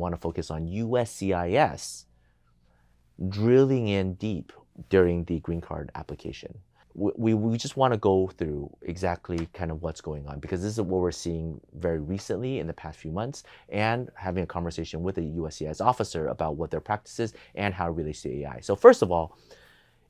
want to focus on USCIS drilling in deep during the green card application. We just want to go through exactly kind of what's going on, because this is what we're seeing very recently in the past few months, and having a conversation with a USCIS officer about what their practice is and how it relates to AI. So first of all,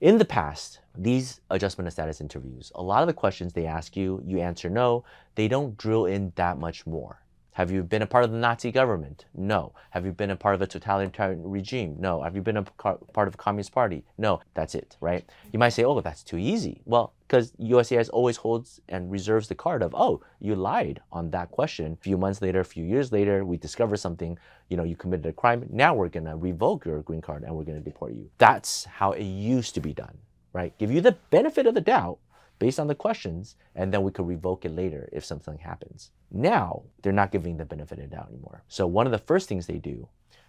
in the past, these adjustment of status interviews, a lot of the questions they ask you, you answer no, they don't drill in that much more. Have you been a part of the Nazi government? No. Have you been a part of a totalitarian regime? No. Have you been a part of a Communist Party? No. That's it, right? You might say, oh, that's too easy. Well, because USCIS always holds and reserves the card of, oh, you lied on that question. A few months later, a few years later, we discover something, you committed a crime. Now we're going to revoke your green card and we're going to deport you. That's how it used to be done, right? Give you the benefit of the doubt based on the questions, and then we could revoke it later if something happens. Now, they're not giving the benefit of the doubt anymore. So one of the first things they do,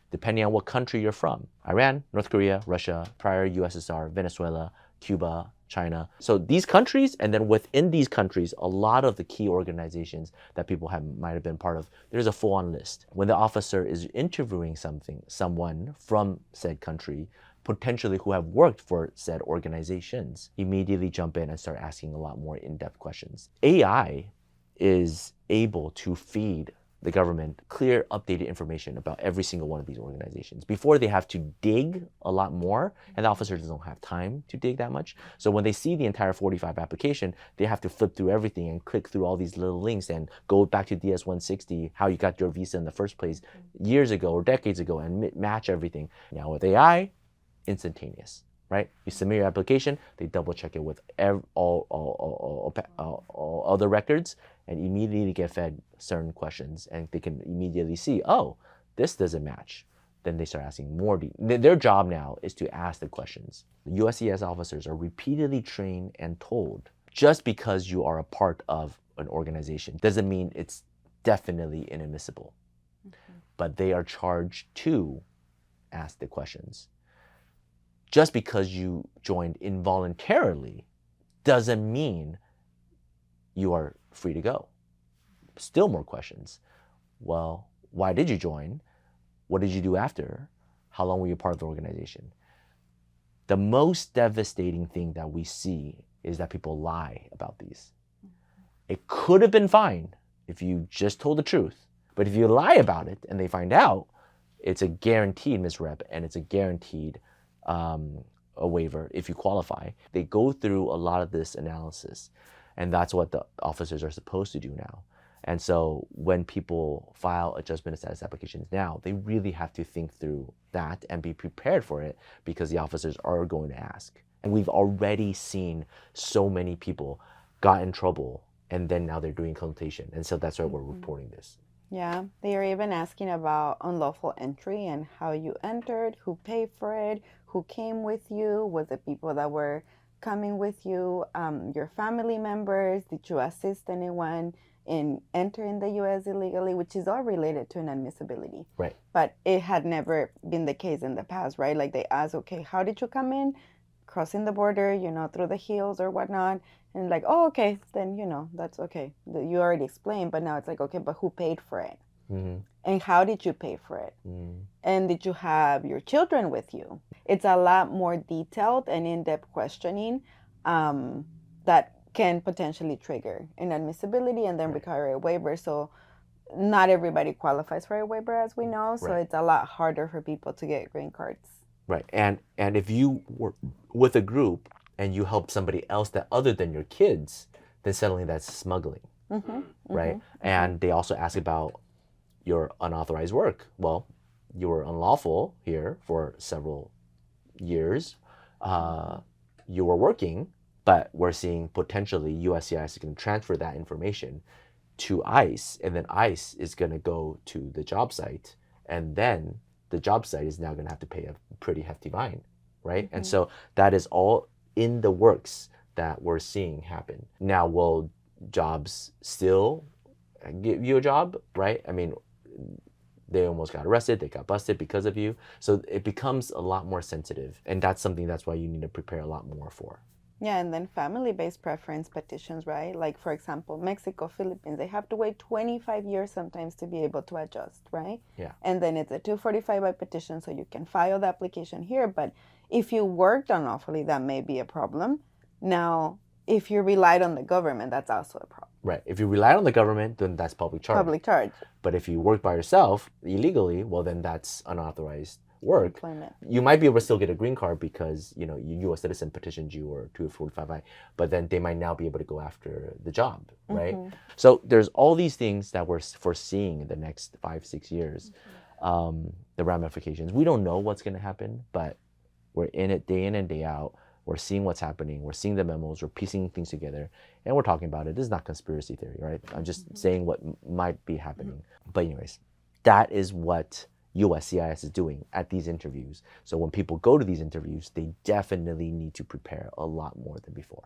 depending on what country you're from, Iran, North Korea, Russia, prior USSR, Venezuela, Cuba, China. So these countries, and then within these countries, a lot of the key organizations that people might have been part of, there's a full-on list. When the officer is interviewing someone from said country, potentially who have worked for said organizations, immediately jump in and start asking a lot more in-depth questions. AI is able to feed the government clear, updated information about every single one of these organizations. Before, they have to dig a lot more, and the officers don't have time to dig that much. So when they see the entire 45 application, they have to flip through everything and click through all these little links and go back to DS-160, how you got your visa in the first place years ago or decades ago, and match everything. Now with AI, instantaneous, right? You submit your application, they double check it with all other records, and immediately get fed certain questions, and they can immediately see, oh, this doesn't match. Then they start asking more. Their job now is to ask the questions. The USCIS officers are repeatedly trained and told, just because you are a part of an organization doesn't mean it's definitely inadmissible. But they are charged to ask the questions. Just because you joined involuntarily doesn't mean you are free to go. Still more questions. Well, why did you join? What did you do after? How long were you part of the organization? The most devastating thing that we see is that people lie about these. It could have been fine if you just told the truth, but if you lie about it and they find out, it's a guaranteed misrep, and it's a guaranteed a waiver if you qualify. They go through a lot of this analysis, and that's what the officers are supposed to do now. And so when people file adjustment of status applications now, they really have to think through that and be prepared for it, because the officers are going to ask. And we've already seen so many people got in trouble, and then now they're doing consultation. And so that's why we're reporting this. Yeah, they are even asking about unlawful entry and how you entered, who paid for it, who came with you, was it people that were coming with you, your family members, did you assist anyone in entering the U.S. illegally, which is all related to inadmissibility. Right. But it had never been the case in the past, right? Like they ask, okay, how did you come in? Crossing the border, through the hills or whatnot. And like, oh, okay, then, that's okay. You already explained, but now it's like, okay, but who paid for it? Mm-hmm. And how did you pay for it? Mm-hmm. And did you have your children with you? It's a lot more detailed and in-depth questioning that can potentially trigger inadmissibility and then require a waiver. So not everybody qualifies for a waiver, as we know. So It's a lot harder for people to get green cards. Right. And if you were with a group and you help somebody else that other than your kids, then suddenly that's smuggling. Mm-hmm. Right. Mm-hmm. And they also ask about your unauthorized work. Well, you were unlawful here for several years. You were working, but we're seeing potentially USCIS is going to transfer that information to ICE, and then ICE is going to go to the job site, and then the job site is now going to have to pay a pretty hefty fine, right? Mm-hmm. And so that is all in the works that we're seeing happen. Now, will jobs still give you a job, right? I mean, they almost got arrested, they got busted because of you. So it becomes a lot more sensitive, and that's something that's why you need to prepare a lot more for. Yeah, and then family-based preference petitions, right? Like, for example, Mexico, Philippines, they have to wait 25 years sometimes to be able to adjust, right? Yeah. And then it's a 245I petition, so you can file the application here. But if you worked unlawfully, that may be a problem. Now, if you relied on the government, that's also a problem. Right. If you rely on the government, then that's public charge. Public charge. But if you work by yourself illegally, well, then that's unauthorized work. Employment. You might be able to still get a green card because, you know, your U.S. citizen petitioned you or 245I, but then they might now be able to go after the job, right? So there's all these things that we're foreseeing in the next 5-6 years, the ramifications. We don't know what's going to happen, but we're in it day in and day out. We're seeing what's happening. We're seeing the memos. We're piecing things together, and we're talking about it. This is not conspiracy theory, right? I'm just saying what might be happening. But anyways, that is what USCIS is doing at these interviews. So when people go to these interviews, they definitely need to prepare a lot more than before.